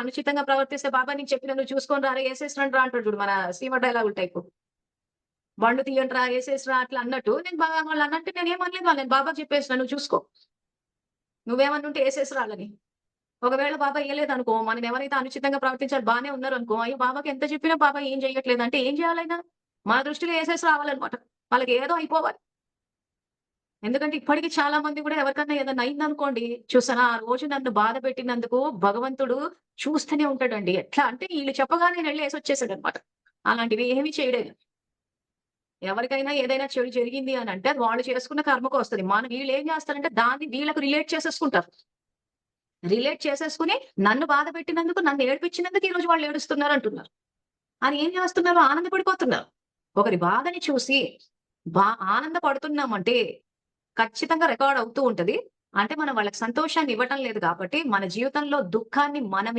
అనుచితంగా ప్రవర్తిస్తే బాబా నీకు చెప్పిన నువ్వు చూసుకొని రారా ఏసేసిరండి రా అంటాడు చూడు మన సీమ డైలాగుల టైపు. బండు తీయండి రా ఏసేసిరా అట్లా అన్నట్టు నేను వాళ్ళు అన్నట్టు నేనేమనలేదు వాళ్ళని. నేను బాబాకి చెప్పేసిన నువ్వు చూసుకో. నువ్వేమన్నా ఉంటే ఏసేసిరా ఆళ్ళని. ఒకవేళ బాబా ఇయ్యలేదనుకో మనం ఎవరైతే అనుచితంగా ప్రవర్తించారో బానే ఉన్నారనుకో, అయ్యో! బాబాకి ఎంత చెప్పినా బాబా ఏం చేయట్లేదు అంటే ఏం చేయాలైనా? మన దృష్టిలో ఏసేసి రావాలన్నమాట. వాళ్ళకి ఏదో అయిపోవాలి. ఎందుకంటే ఇప్పటికి చాలా మంది కూడా ఎవరికన్నా ఏదన్నా అయిందనుకోండి, చూసారా ఆ రోజు నన్ను బాధ పెట్టినందుకు భగవంతుడు చూస్తూనే ఉంటాడండి. ఎట్లా అంటే ఈళ్ళు చెప్పగానే ఎళ్లి ఏసొచ్చేసాడన్నమాట. అలాంటివి ఏమి చేయడే. ఎవరికైనా ఏదైనా చెడు జరిగింది అనంటే అది వాళ్ళు చేసుకున్న కర్మకొస్తది. వీళ్ళేం చేస్తారంటే దాన్ని వీళ్ళకి రిలేట్ చేసేసుకుంటారు. రిలేట్ చేసేసుకొని నన్ను బాధ పెట్టినందుకు, నన్ను ఏడిపించినందుకు ఈరోజు వాళ్ళు ఏడుస్తున్నారంటున్నారు. అని ఏం చేస్తున్నారు? ఆనందపడిపోతున్నారు. ఒకరి బాధని చూసి బా ఆనందపడుతున్నామంటే ఖచ్చితంగా రికార్డ్ అవుతూ ఉంటది. అంటే మనం వాళ్ళకి సంతోషాన్ని ఇవ్వటం లేదు కాబట్టి, మన జీవితంలో దుఃఖాన్ని మనమే